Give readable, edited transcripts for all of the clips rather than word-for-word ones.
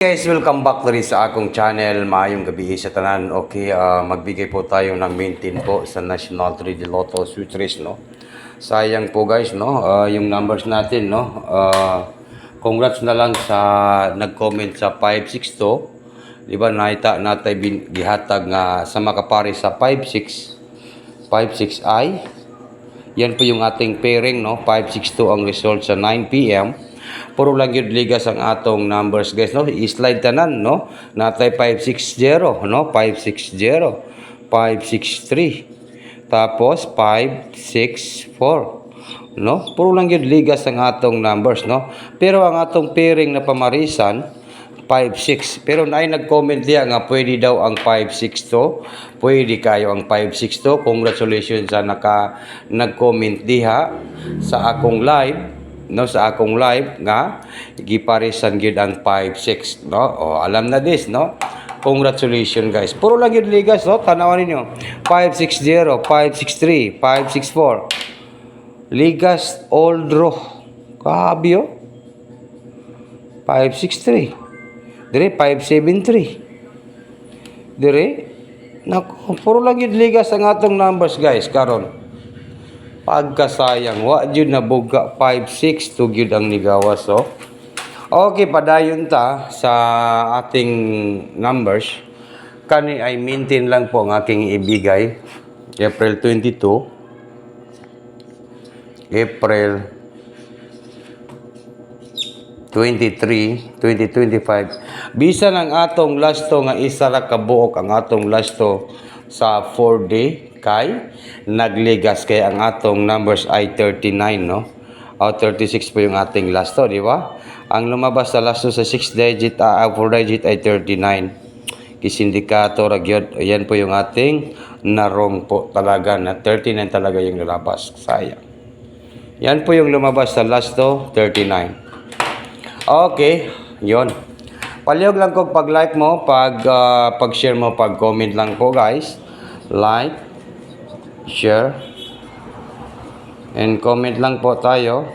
Guys, welcome back na rin sa akong channel. Maayong gabi sa tanan. Okay, magbigay po tayo ng maintain po sa National 3D Lotto Switch Race, no? Sayang po guys, no? Yung numbers natin, no? Congrats na lang sa nag-comment sa 562. Di ba, nakita natin gihatag nga sa makapari sa 56i. Yan po yung ating pairing, no? 562 ang result sa 9 p.m. Puro lang yun ligas ang atong numbers guys, no? I-slide tanan, no? Natay 560, no? 560, 563, tapos 564, no? Puro lang yun ligas ang atong numbers, no? Pero ang atong pairing na pamarisan 5-6. Pero naay nag-comment diya nga pwede daw ang 5-6 pwede kayo ang 5-6 Congratulations sa nag-comment diha sa akong live, no, sa akong live nga giparisan gyud ang 5-6, no? Alam na this, no? Congratulations guys. Puro lang yun ligas, no? Tanawan ninyo. 560, 563, 564. Ligas all draw. Kabyo. 563. Dire 573. Dire nako, puro lang yun ligas ang atong numbers guys karon. Pagkasayang wa jud na buga 5-6 to gyud ang nigawas, so. Okay, padayon ta sa ating numbers. Kani ay maintain lang po ang aking ibigay. April 22, April 23, 2025. Bisan ang atong lasto nga isa ra ka buok ang atong lasto sa 4D kay nagligas kay ang atong numbers ay 39, no? 36 po yung ating lasto, di ba? Ang lumabas sa lasto sa 6 digit 4 digit ay 39. Kisindikato ra gyud. Ayan po yung ating narong po talaga na 39 talaga yung lumabas. Sayang. Yan po yung lumabas sa lasto 39. Okay, yon. Palihog lang ko pag-like mo, pag-share mo, pag-comment lang po guys. Like, share, and comment lang po tayo.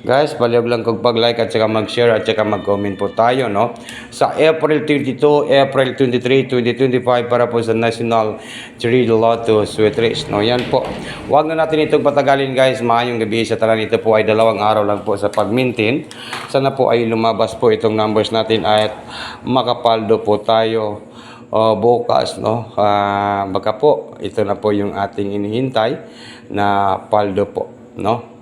Guys, palihog lang ko pag-like at saka mag-share at saka mag-comment po tayo, no? Sa April 22, April 23, 2025 para po sa National 3D Lotto Switch Race, no? Yan po. Huwag na natin itong patagalin guys. Maayong gabi sa tanan. Ito po ay 2 araw lang po sa pag-maintain. Sana po ay lumabas po itong numbers natin at makapaldo po tayo bukas, no? Baka po ito na po yung ating inihintay na paldo po, no?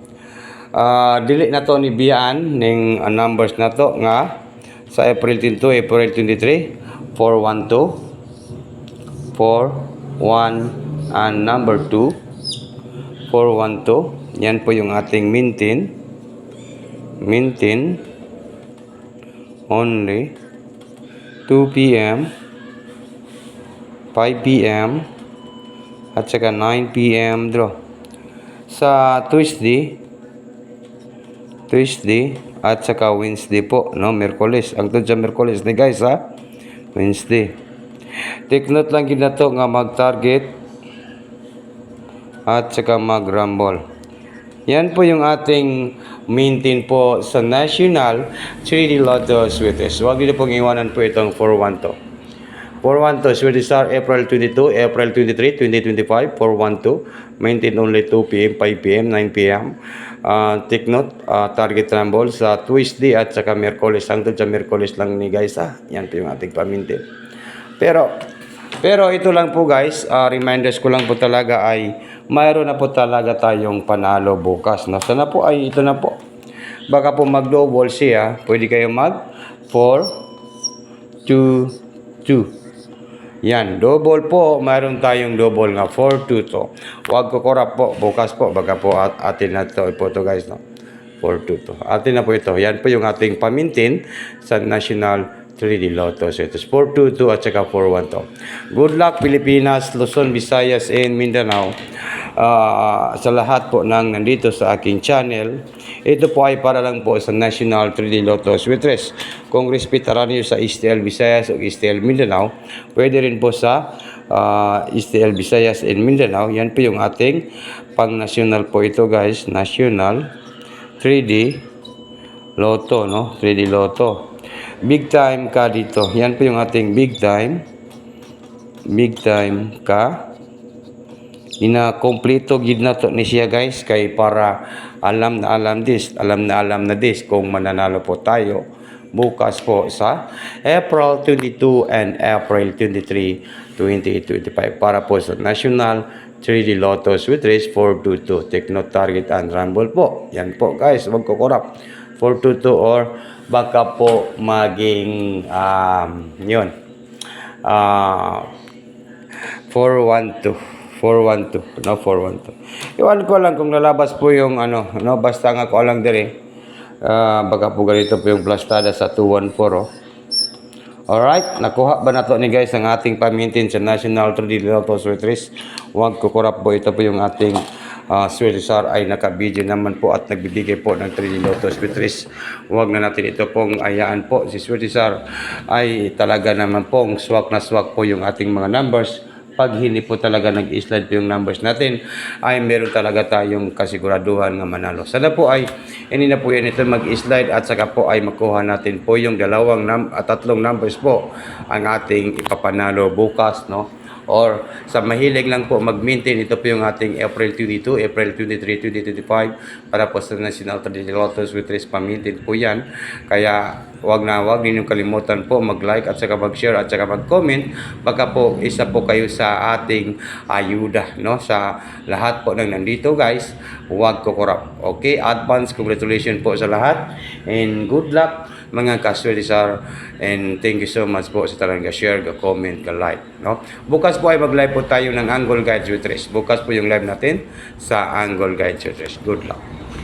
Dili na to ni biyaan ning numbers na to nga sa April 22, April 23, 412, 41 and number 2, 412. Yan po yung ating maintain only 2 p.m. 5 p.m. at saka 9 p.m. draw. Sa Tuesday at saka Wednesday po, no? Miyerkules. Ang to sa Miyerkules ni guys, ha? Wednesday. Take note lang yun na to nga mag-target at saka mag-rumble. Yan po yung ating maintain po sa National 3D Lotto Switch Race. Huwag nyo pong iwanan po itong 412. 412, Swedish Star, April 22, April 23, 2025, 412. Maintain only 2 p.m., 5 p.m., 9 p.m. Take note, target rumble sa Tuesday at saka Miyerkules. Hangtod sa Miyerkules lang ni guys, ha? Yan po yung ating pamintin. Pero ito lang po guys, reminders ko lang po talaga ay mayroon na po talaga tayong panalo bukas, no? Sana po ay ito na po. Baka po mag-double siya, pwede kayo mag 4, 2, 2. Yan, double po, mayroon tayong double nga 4-2 to. Huwag ko korap po, bukas po, baga po atin na to po to guys, no? 4-2 to. Atin na po ito. Yan po yung ating pamintin sa National 3D Lotto. So ito is 4-2-2 at saka 4-1 to. Good luck Pilipinas, Luzon, Visayas, and Mindanao. Sa lahat po ng nandito sa aking channel. Ito po ay para lang po sa National 3D Lotto Switch Race. Kung respetaran niyo sa STL Visayas o STL Mindanao, pwede rin po sa STL Visayas and Mindanao. Yan po yung ating pang-national po ito guys. National 3D Lotto, no? 3D Lotto. Big time ka dito. Yan po yung ating big time. Big time ka. Ina-kompleto gid na to ni siya guys kay para alam na this kung mananalo po tayo bukas po sa April 22 and April 23, 2025 para po sa National 3D Lotto Sweet Race 422 Techno Target and Rumble po. Yan po guys, wag ko korap. 422 or baka po maging yun 412 412 no 412. Iwan ko lang kung lalabas po yung ano no basta nga ko lang dire. Baka po ganito po yung plastada sa 214 oh. Alright, nakuha ba na to ni guys ang ating pamintin sa National 3D Lotto Sweet Race? Huwag kukurap po, ito po yung ating Sweet Sar ay naka-video naman po at nagbibigay po ng 3D Lotto Sweet Race. Huwag na natin ito pong ayaan po. Si Sweet Sar ay talaga naman pong swak na swak po yung ating mga numbers. Pag hindi po talaga nag-slide po yung numbers natin, ay meron talaga tayong kasiguraduhan nga manalo. Sana po ay hindi na po yan ito mag-slide at saka po ay makuha natin po yung tatlong numbers po ang ating ipapanalo bukas, no? Or sa mahilig lang po mag-maintain, ito po yung ating April 22, April 23, 2025 para po sa National 3D Lotto Sweet Race, pa-maintain po yan. Kaya wag ninyong kalimutan po mag-like at saka mag-share at saka mag-comment. Baka po isa po kayo sa ating ayuda, no? Sa lahat po ng nandito guys, huwag ko korap. Okay, advance congratulations po sa lahat and good luck mga kaswelisar, and thank you so much po sa talagang share, comment, like, no? Bukas po ay mag-live po tayo ng Angle Guide Sweet Race. Bukas po yung live natin sa Angle Guide Sweet Race. Good luck.